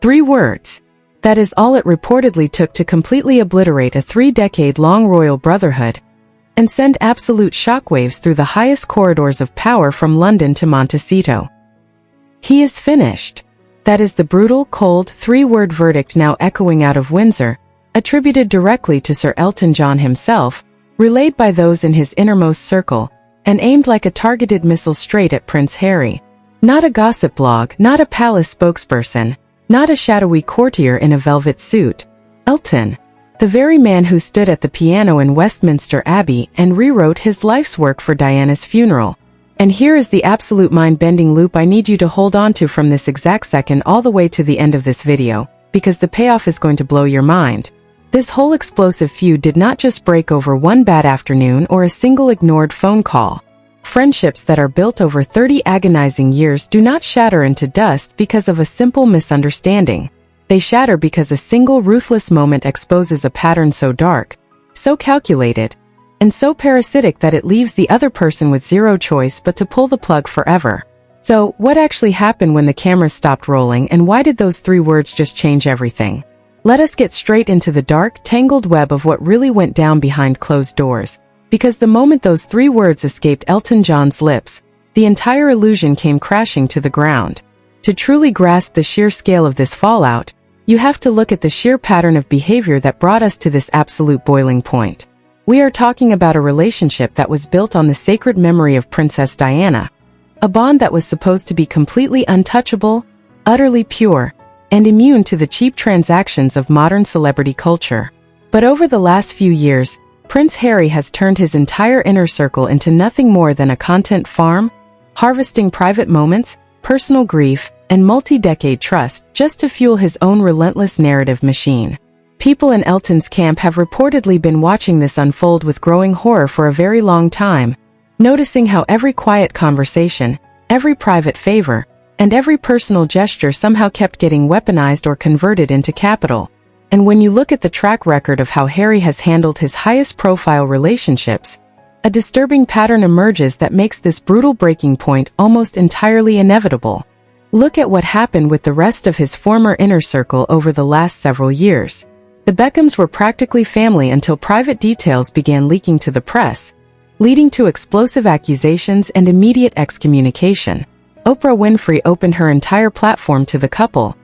3 words. That is all it reportedly took to completely obliterate a 3-decade-long royal brotherhood and send absolute shockwaves through the highest corridors of power from London to Montecito. He is finished. That is the brutal, cold, 3-word verdict now echoing out of Windsor, attributed directly to Sir Elton John himself, relayed by those in his innermost circle, and aimed like a targeted missile straight at Prince Harry. Not a gossip blog, not a palace spokesperson, not a shadowy courtier in a velvet suit. Elton, the very man who stood at the piano in Westminster Abbey and rewrote his life's work for Diana's funeral. And here is the absolute mind-bending loop I need you to hold on to from this exact second all the way to the end of this video, because the payoff is going to blow your mind. This whole explosive feud did not just break over one bad afternoon or a single ignored phone call. Friendships that are built over 30 agonizing years do not shatter into dust because of a simple misunderstanding. They shatter because a single ruthless moment exposes a pattern so dark, so calculated, and so parasitic that it leaves the other person with zero choice but to pull the plug forever. So, what actually happened when the cameras stopped rolling, and why did those 3 words just change everything? Let us get straight into the dark, tangled web of what really went down behind closed doors. Because the moment those 3 words escaped Elton John's lips, the entire illusion came crashing to the ground. To truly grasp the sheer scale of this fallout, you have to look at the sheer pattern of behavior that brought us to this absolute boiling point. We are talking about a relationship that was built on the sacred memory of Princess Diana, a bond that was supposed to be completely untouchable, utterly pure, and immune to the cheap transactions of modern celebrity culture. But over the last few years, Prince Harry has turned his entire inner circle into nothing more than a content farm, harvesting private moments, personal grief, and multi-decade trust just to fuel his own relentless narrative machine. People in Elton's camp have reportedly been watching this unfold with growing horror for a very long time, noticing how every quiet conversation, every private favor, and every personal gesture somehow kept getting weaponized or converted into capital. And when you look at the track record of how Harry has handled his highest-profile relationships, a disturbing pattern emerges that makes this brutal breaking point almost entirely inevitable. Look at what happened with the rest of his former inner circle over the last several years. The Beckhams were practically family until private details began leaking to the press, leading to explosive accusations and immediate excommunication. Oprah Winfrey opened her entire platform to the couple,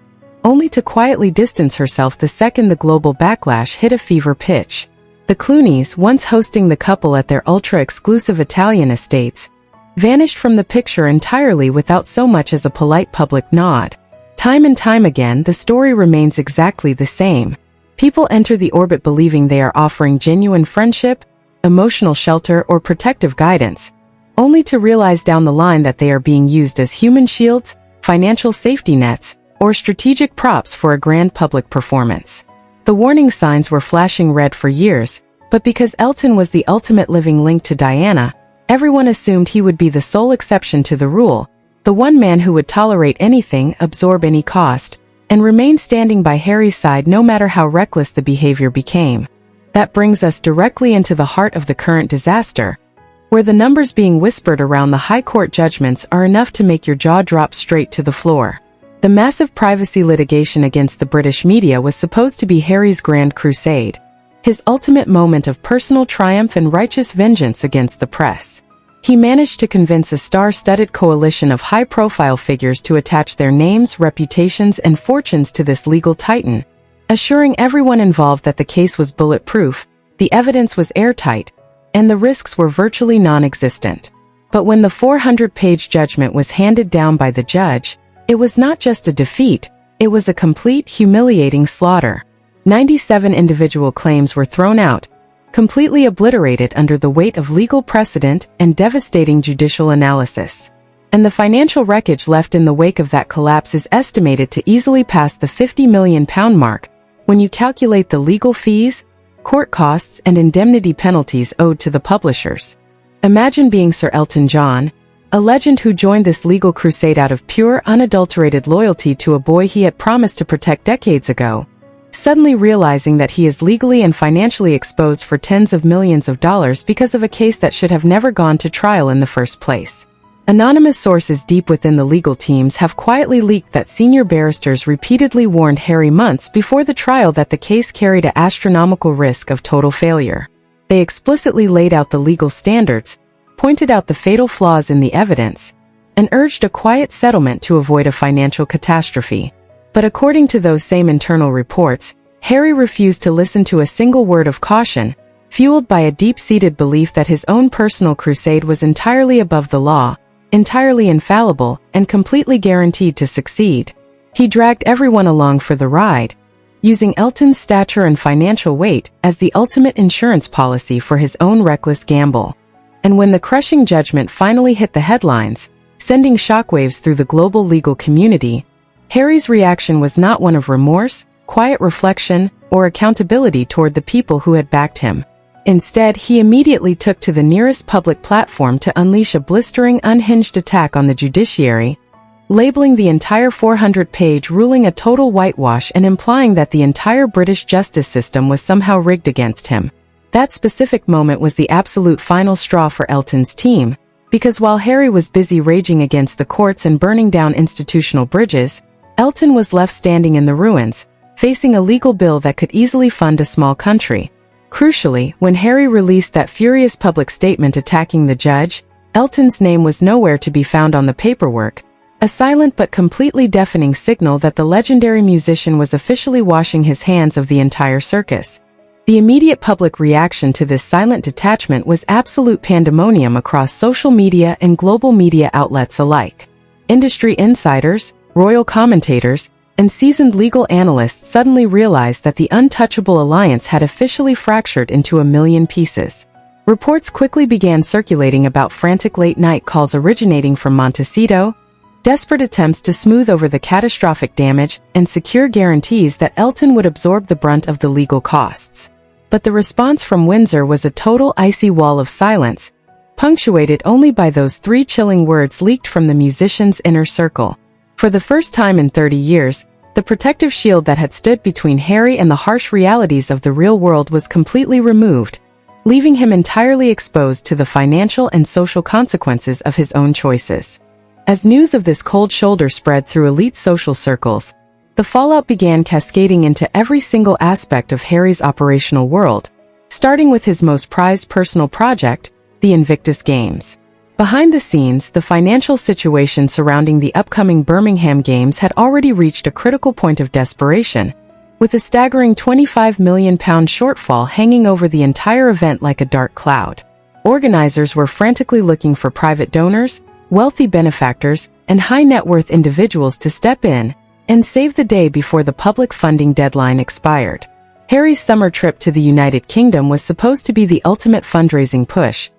only to quietly distance herself the second the global backlash hit a fever pitch. The Clooneys, once hosting the couple at their ultra-exclusive Italian estates, vanished from the picture entirely without so much as a polite public nod. Time and time again, the story remains exactly the same. People enter the orbit believing they are offering genuine friendship, emotional shelter, or protective guidance, only to realize down the line that they are being used as human shields, financial safety nets, or strategic props for a grand public performance. The warning signs were flashing red for years, but because Elton was the ultimate living link to Diana, everyone assumed he would be the sole exception to the rule, the one man who would tolerate anything, absorb any cost, and remain standing by Harry's side no matter how reckless the behavior became. That brings us directly into the heart of the current disaster, where the numbers being whispered around the High Court judgments are enough to make your jaw drop straight to the floor. The massive privacy litigation against the British media was supposed to be Harry's grand crusade, his ultimate moment of personal triumph and righteous vengeance against the press. He managed to convince a star-studded coalition of high-profile figures to attach their names, reputations, and fortunes to this legal titan, assuring everyone involved that the case was bulletproof, the evidence was airtight, and the risks were virtually non-existent. But when the 400-page judgment was handed down by the judge, it was not just a defeat, it was a complete, humiliating slaughter. 97 individual claims were thrown out, completely obliterated under the weight of legal precedent and devastating judicial analysis. And the financial wreckage left in the wake of that collapse is estimated to easily pass the £50 million mark, when you calculate the legal fees, court costs, and indemnity penalties owed to the publishers. Imagine being Sir Elton John, a legend who joined this legal crusade out of pure, unadulterated loyalty to a boy he had promised to protect decades ago, suddenly realizing that he is legally and financially exposed for tens of millions of dollars because of a case that should have never gone to trial in the first place. Anonymous sources deep within the legal teams have quietly leaked that senior barristers repeatedly warned Harry months before the trial that the case carried an astronomical risk of total failure. They explicitly laid out the legal standards, pointed out the fatal flaws in the evidence, and urged a quiet settlement to avoid a financial catastrophe. But according to those same internal reports, Harry refused to listen to a single word of caution, fueled by a deep-seated belief that his own personal crusade was entirely above the law, entirely infallible, and completely guaranteed to succeed. He dragged everyone along for the ride, using Elton's stature and financial weight as the ultimate insurance policy for his own reckless gamble. And when the crushing judgment finally hit the headlines, sending shockwaves through the global legal community, Harry's reaction was not one of remorse, quiet reflection, or accountability toward the people who had backed him. Instead, he immediately took to the nearest public platform to unleash a blistering, unhinged attack on the judiciary, labeling the entire 400-page ruling a total whitewash and implying that the entire British justice system was somehow rigged against him. That specific moment was the absolute final straw for Elton's team, because while Harry was busy raging against the courts and burning down institutional bridges, Elton was left standing in the ruins, facing a legal bill that could easily fund a small country. Crucially, when Harry released that furious public statement attacking the judge, Elton's name was nowhere to be found on the paperwork, a silent but completely deafening signal that the legendary musician was officially washing his hands of the entire circus. The immediate public reaction to this silent detachment was absolute pandemonium across social media and global media outlets alike. Industry insiders, royal commentators, and seasoned legal analysts suddenly realized that the untouchable alliance had officially fractured into a million pieces. Reports quickly began circulating about frantic late-night calls originating from Montecito, desperate attempts to smooth over the catastrophic damage and secure guarantees that Elton would absorb the brunt of the legal costs. But the response from Windsor was a total icy wall of silence, punctuated only by those three chilling words leaked from the musician's inner circle. For the first time in 30 years, the protective shield that had stood between Harry and the harsh realities of the real world was completely removed, leaving him entirely exposed to the financial and social consequences of his own choices. As news of this cold shoulder spread through elite social circles, the fallout began cascading into every single aspect of Harry's operational world, starting with his most prized personal project, the Invictus Games. Behind the scenes, the financial situation surrounding the upcoming Birmingham Games had already reached a critical point of desperation, with a staggering £25 million shortfall hanging over the entire event like a dark cloud. Organizers were frantically looking for private donors, wealthy benefactors, and high-net-worth individuals to step in and save the day before the public funding deadline expired. Harry's summer trip to the United Kingdom was supposed to be the ultimate fundraising push,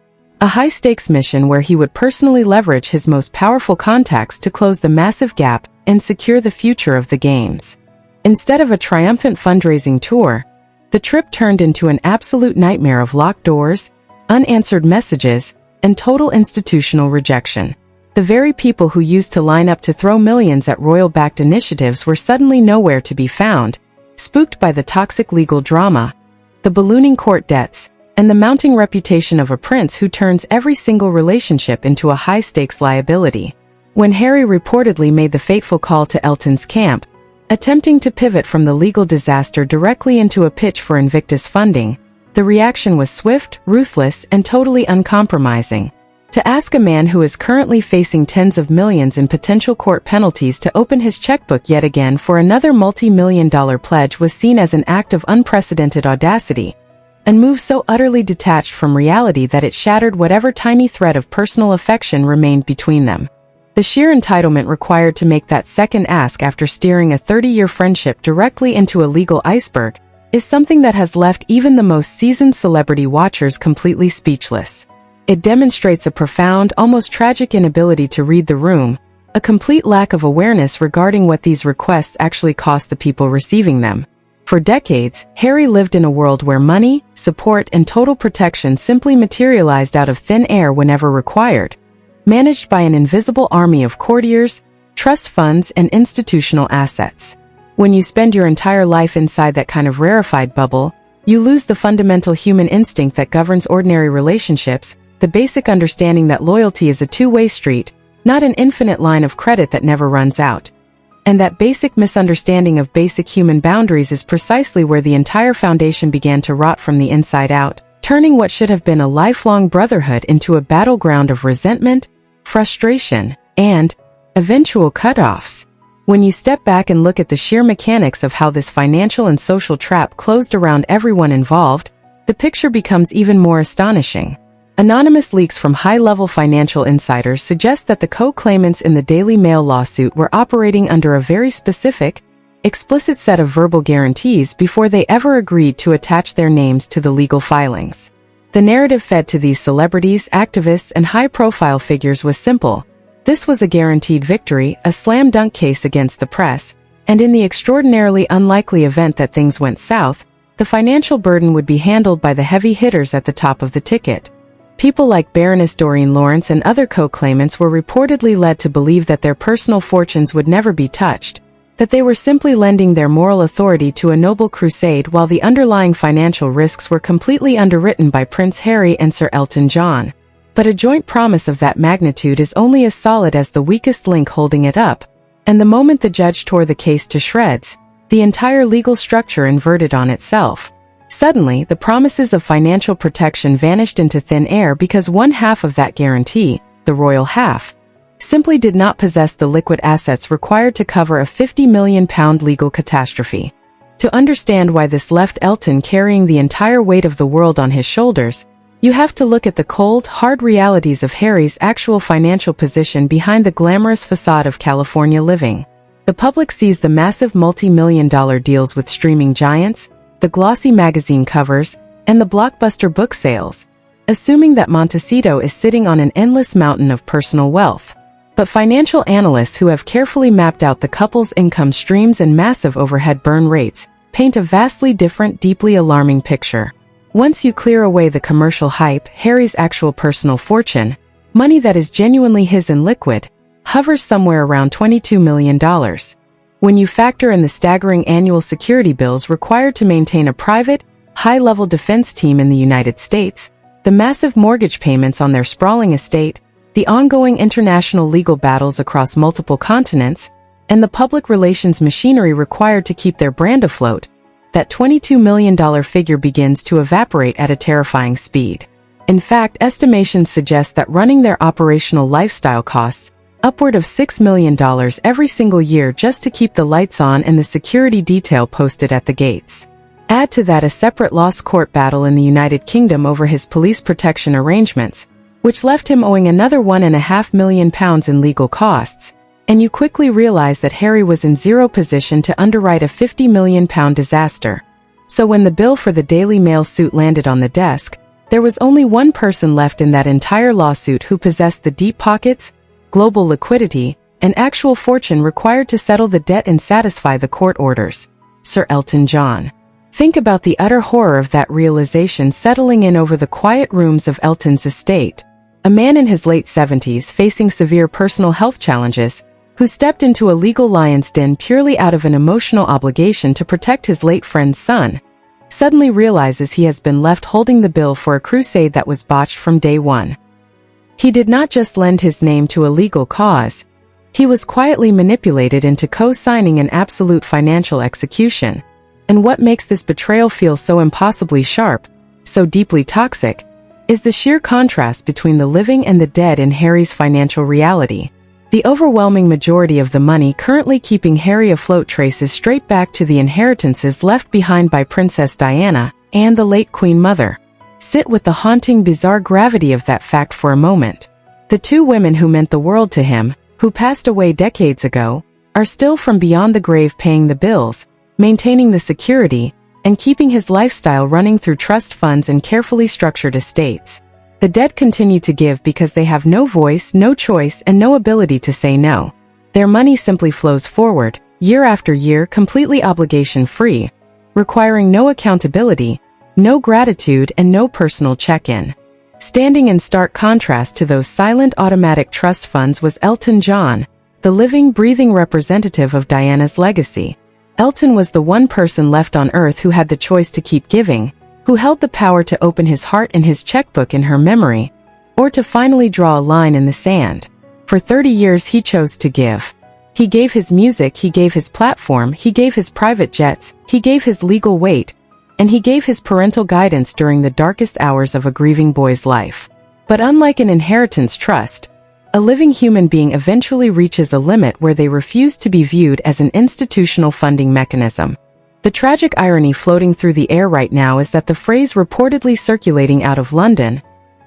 a high-stakes mission where he would personally leverage his most powerful contacts to close the massive gap and secure the future of the Games. Instead of a triumphant fundraising tour, the trip turned into an absolute nightmare of locked doors, unanswered messages, and total institutional rejection. The very people who used to line up to throw millions at royal-backed initiatives were suddenly nowhere to be found, spooked by the toxic legal drama, the ballooning court debts, and the mounting reputation of a prince who turns every single relationship into a high-stakes liability. When Harry reportedly made the fateful call to Elton's camp, attempting to pivot from the legal disaster directly into a pitch for Invictus funding, the reaction was swift, ruthless, and totally uncompromising. To ask a man who is currently facing tens of millions in potential court penalties to open his checkbook yet again for another multi-million-dollar pledge was seen as an act of unprecedented audacity, and move so utterly detached from reality that it shattered whatever tiny thread of personal affection remained between them. The sheer entitlement required to make that second ask after steering a 30-year friendship directly into a legal iceberg is something that has left even the most seasoned celebrity watchers completely speechless. It demonstrates a profound, almost tragic inability to read the room, a complete lack of awareness regarding what these requests actually cost the people receiving them. For decades, Harry lived in a world where money, support, and total protection simply materialized out of thin air whenever required, managed by an invisible army of courtiers, trust funds, and institutional assets. When you spend your entire life inside that kind of rarefied bubble, you lose the fundamental human instinct that governs ordinary relationships, the basic understanding that loyalty is a two-way street, not an infinite line of credit that never runs out. And that basic misunderstanding of basic human boundaries is precisely where the entire foundation began to rot from the inside out, turning what should have been a lifelong brotherhood into a battleground of resentment, frustration, and eventual cutoffs. When you step back and look at the sheer mechanics of how this financial and social trap closed around everyone involved, the picture becomes even more astonishing. Anonymous leaks from high-level financial insiders suggest that the co-claimants in the Daily Mail lawsuit were operating under a very specific, explicit set of verbal guarantees before they ever agreed to attach their names to the legal filings. The narrative fed to these celebrities, activists, and high-profile figures was simple. This was a guaranteed victory, a slam-dunk case against the press, and in the extraordinarily unlikely event that things went south, the financial burden would be handled by the heavy hitters at the top of the ticket. People like Baroness Doreen Lawrence and other co-claimants were reportedly led to believe that their personal fortunes would never be touched, that they were simply lending their moral authority to a noble crusade while the underlying financial risks were completely underwritten by Prince Harry and Sir Elton John. But a joint promise of that magnitude is only as solid as the weakest link holding it up, and the moment the judge tore the case to shreds, the entire legal structure inverted on itself. Suddenly, the promises of financial protection vanished into thin air because one half of that guarantee, the royal half, simply did not possess the liquid assets required to cover a £50 million legal catastrophe. To understand why this left Elton carrying the entire weight of the world on his shoulders, you have to look at the cold, hard realities of Harry's actual financial position behind the glamorous facade of California living. The public sees the massive multi-million-dollar deals with streaming giants, the glossy magazine covers, and the blockbuster book sales, assuming that Montecito is sitting on an endless mountain of personal wealth. But financial analysts who have carefully mapped out the couple's income streams and massive overhead burn rates paint a vastly different, deeply alarming picture. Once you clear away the commercial hype, Harry's actual personal fortune, money that is genuinely his in liquid, hovers somewhere around $22 million. When you factor in the staggering annual security bills required to maintain a private, high-level defense team in the United States, the massive mortgage payments on their sprawling estate, the ongoing international legal battles across multiple continents, and the public relations machinery required to keep their brand afloat, that $22 million figure begins to evaporate at a terrifying speed. In fact, estimations suggest that running their operational lifestyle costs upward of $6 million every single year just to keep the lights on and the security detail posted at the gates. Add to that a separate lost court battle in the United Kingdom over his police protection arrangements, which left him owing another £1.5 million in legal costs, and you quickly realize that Harry was in zero position to underwrite a £50 million disaster. So when the bill for the Daily Mail suit landed on the desk, there was only one person left in that entire lawsuit who possessed the deep pockets, global liquidity, and actual fortune required to settle the debt and satisfy the court orders: Sir Elton John. Think about the utter horror of that realization settling in over the quiet rooms of Elton's estate. A man in his late 70s facing severe personal health challenges, who stepped into a legal lion's den purely out of an emotional obligation to protect his late friend's son, suddenly realizes he has been left holding the bill for a crusade that was botched from day one. He did not just lend his name to a legal cause, he was quietly manipulated into co-signing an absolute financial execution. And what makes this betrayal feel so impossibly sharp, so deeply toxic, is the sheer contrast between the living and the dead in Harry's financial reality. The overwhelming majority of the money currently keeping Harry afloat traces straight back to the inheritances left behind by Princess Diana and the late Queen Mother. Sit with the haunting, bizarre gravity of that fact for a moment. The two women who meant the world to him, who passed away decades ago, are still from beyond the grave paying the bills, maintaining the security, and keeping his lifestyle running through trust funds and carefully structured estates. The dead continue to give because they have no voice, no choice, and no ability to say no. Their money simply flows forward, year after year, completely obligation-free, requiring no accountability, no gratitude, and no personal check-in. Standing in stark contrast to those silent automatic trust funds was Elton John, the living, breathing representative of Diana's legacy. Elton was the one person left on earth who had the choice to keep giving, who held the power to open his heart and his checkbook in her memory, or to finally draw a line in the sand. For 30 years he chose to give. He gave his music, he gave his platform, he gave his private jets, he gave his legal weight, and he gave his parental guidance during the darkest hours of a grieving boy's life. But unlike an inheritance trust, a living human being eventually reaches a limit where they refuse to be viewed as an institutional funding mechanism. The tragic irony floating through the air right now is that the phrase reportedly circulating out of London,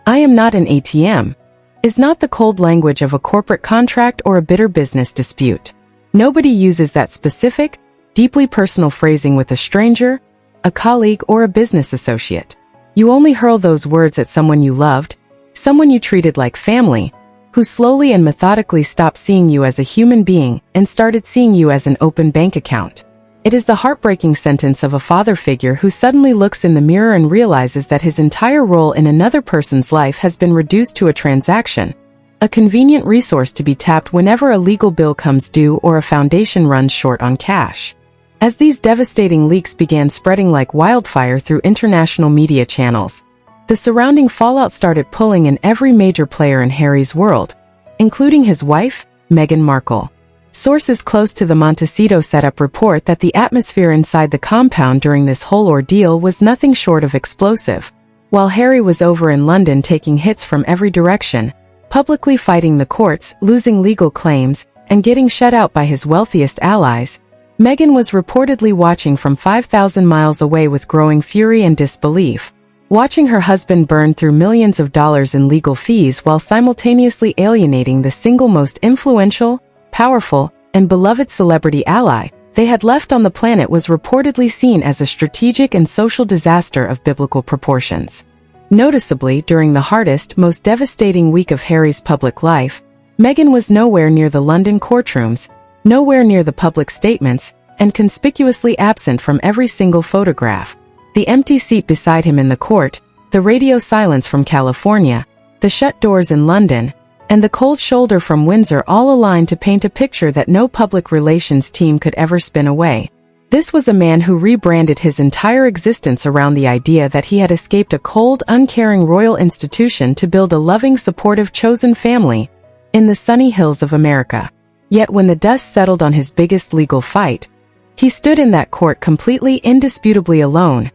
"I am not an ATM," is not the cold language of a corporate contract or a bitter business dispute. Nobody uses that specific, deeply personal phrasing with a stranger, a colleague, or a business associate. You only hurl those words at someone you loved, someone you treated like family, who slowly and methodically stopped seeing you as a human being and started seeing you as an open bank account. It is the heartbreaking sentence of a father figure who suddenly looks in the mirror and realizes that his entire role in another person's life has been reduced to a transaction, a convenient resource to be tapped whenever a legal bill comes due or a foundation runs short on cash. As these devastating leaks began spreading like wildfire through international media channels, the surrounding fallout started pulling in every major player in Harry's world, including his wife, Meghan Markle. Sources close to the Montecito setup report that the atmosphere inside the compound during this whole ordeal was nothing short of explosive. While Harry was over in London taking hits from every direction, publicly fighting the courts, losing legal claims, and getting shut out by his wealthiest allies, Meghan was reportedly watching from 5,000 miles away with growing fury and disbelief, watching her husband burn through millions of dollars in legal fees while simultaneously alienating the single most influential, powerful, and beloved celebrity ally they had left on the planet was reportedly seen as a strategic and social disaster of biblical proportions. Noticeably, during the hardest, most devastating week of Harry's public life, Meghan was nowhere near the London courtrooms, nowhere near the public statements, and conspicuously absent from every single photograph. The empty seat beside him in the court, the radio silence from California, the shut doors in London, and the cold shoulder from Windsor all aligned to paint a picture that no public relations team could ever spin away. This was a man who rebranded his entire existence around the idea that he had escaped a cold, uncaring royal institution to build a loving, supportive, chosen family in the sunny hills of America. Yet when the dust settled on his biggest legal fight, he stood in that court completely, indisputably alone.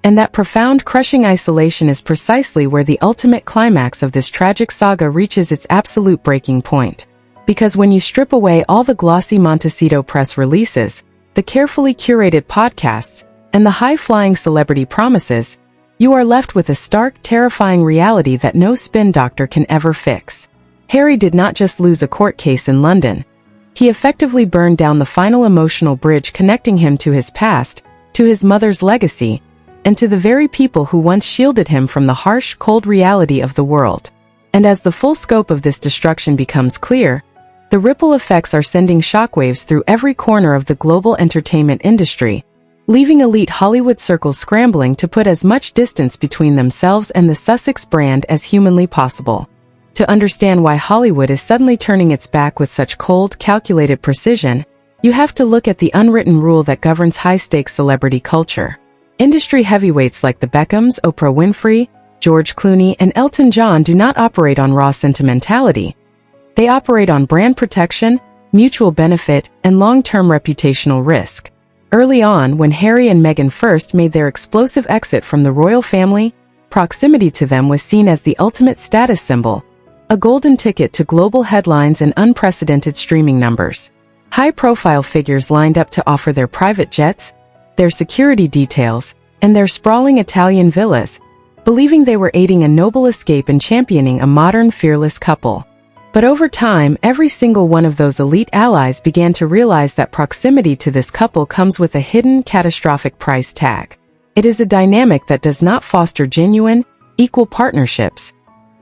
And that profound, crushing isolation is precisely where the ultimate climax of this tragic saga reaches its absolute breaking point. Because when you strip away all the glossy Montecito press releases, the carefully curated podcasts, and the high-flying celebrity promises, you are left with a stark, terrifying reality that no spin doctor can ever fix. Harry did not just lose a court case in London. He effectively burned down the final emotional bridge connecting him to his past, to his mother's legacy, and to the very people who once shielded him from the harsh, cold reality of the world. And as the full scope of this destruction becomes clear, the ripple effects are sending shockwaves through every corner of the global entertainment industry, leaving elite Hollywood circles scrambling to put as much distance between themselves and the Sussex brand as humanly possible. To understand why Hollywood is suddenly turning its back with such cold, calculated precision, you have to look at the unwritten rule that governs high-stakes celebrity culture. Industry heavyweights like the Beckhams, Oprah Winfrey, George Clooney, and Elton John do not operate on raw sentimentality. They operate on brand protection, mutual benefit, and long-term reputational risk. Early on, when Harry and Meghan first made their explosive exit from the royal family, proximity to them was seen as the ultimate status symbol, a golden ticket to global headlines and unprecedented streaming numbers. High-profile figures lined up to offer their private jets, their security details, and their sprawling Italian villas, believing they were aiding a noble escape and championing a modern, fearless couple. But over time, every single one of those elite allies began to realize that proximity to this couple comes with a hidden, catastrophic price tag. It is a dynamic that does not foster genuine, equal partnerships.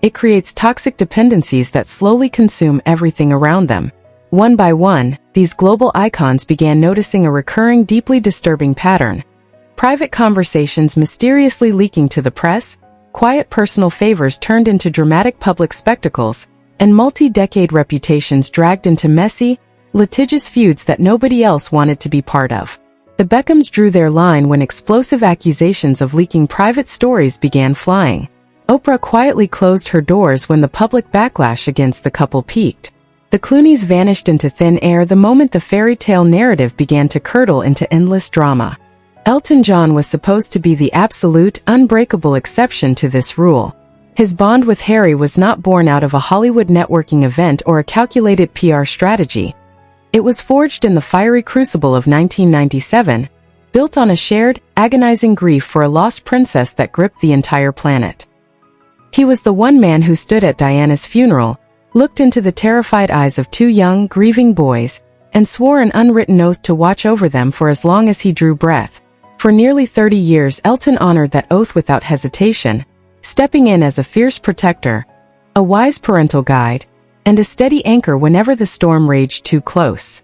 It creates toxic dependencies that slowly consume everything around them. One by one, these global icons began noticing a recurring, deeply disturbing pattern. Private conversations mysteriously leaking to the press, quiet personal favors turned into dramatic public spectacles, and multi-decade reputations dragged into messy, litigious feuds that nobody else wanted to be part of. The Beckhams drew their line when explosive accusations of leaking private stories began flying. Oprah quietly closed her doors when the public backlash against the couple peaked. The Clooneys vanished into thin air the moment the fairy tale narrative began to curdle into endless drama. Elton John was supposed to be the absolute, unbreakable exception to this rule. His bond with Harry was not born out of a Hollywood networking event or a calculated PR strategy. It was forged in the fiery crucible of 1997, built on a shared, agonizing grief for a lost princess that gripped the entire planet. He was the one man who stood at Diana's funeral, looked into the terrified eyes of two young, grieving boys, and swore an unwritten oath to watch over them for as long as he drew breath. For nearly 30 years, Elton honored that oath without hesitation, stepping in as a fierce protector, a wise parental guide, and a steady anchor whenever the storm raged too close.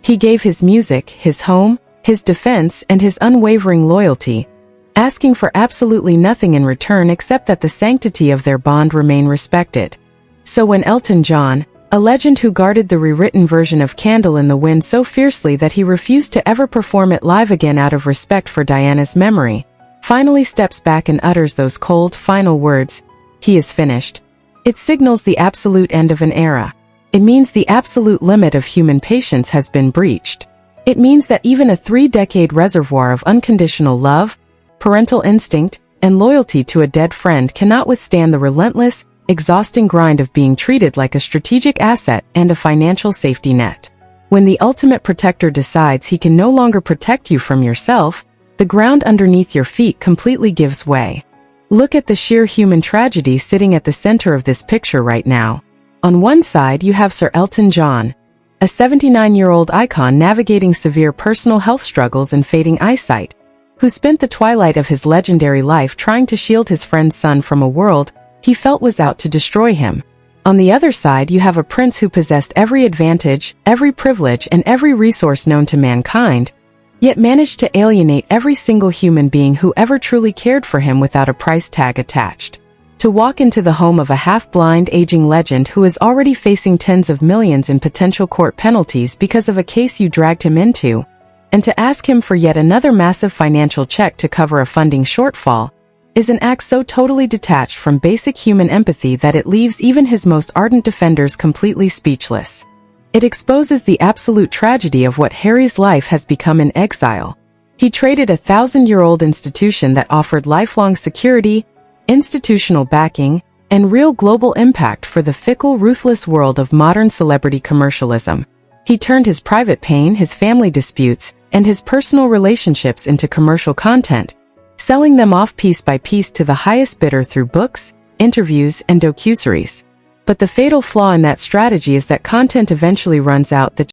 He gave his music, his home, his defense, and his unwavering loyalty, asking for absolutely nothing in return except that the sanctity of their bond remain respected. So when Elton John, a legend who guarded the rewritten version of Candle in the Wind so fiercely that he refused to ever perform it live again out of respect for Diana's memory, finally steps back and utters those cold, final words, "He is finished," it signals the absolute end of an era. It means the absolute limit of human patience has been breached. It means that even a 3-decade reservoir of unconditional love, parental instinct, and loyalty to a dead friend cannot withstand the relentless, exhausting grind of being treated like a strategic asset and a financial safety net. When the ultimate protector decides he can no longer protect you from yourself, the ground underneath your feet completely gives way. Look at the sheer human tragedy sitting at the center of this picture right now. On one side you have Sir Elton John, a 79-year-old icon navigating severe personal health struggles and fading eyesight, who spent the twilight of his legendary life trying to shield his friend's son from a world he felt was out to destroy him. On the other side you have a prince who possessed every advantage, every privilege, and every resource known to mankind, yet managed to alienate every single human being who ever truly cared for him without a price tag attached. To walk into the home of a half-blind, aging legend who is already facing tens of millions in potential court penalties because of a case you dragged him into, and to ask him for yet another massive financial check to cover a funding shortfall, is an act so totally detached from basic human empathy that it leaves even his most ardent defenders completely speechless. It exposes the absolute tragedy of what Harry's life has become in exile. He traded a 1,000-year-old institution that offered lifelong security, institutional backing, and real global impact for the fickle, ruthless world of modern celebrity commercialism. He turned his private pain, his family disputes, and his personal relationships into commercial content, selling them off piece by piece to the highest bidder through books, interviews, and docuseries. But the fatal flaw in that strategy is that content eventually runs out. The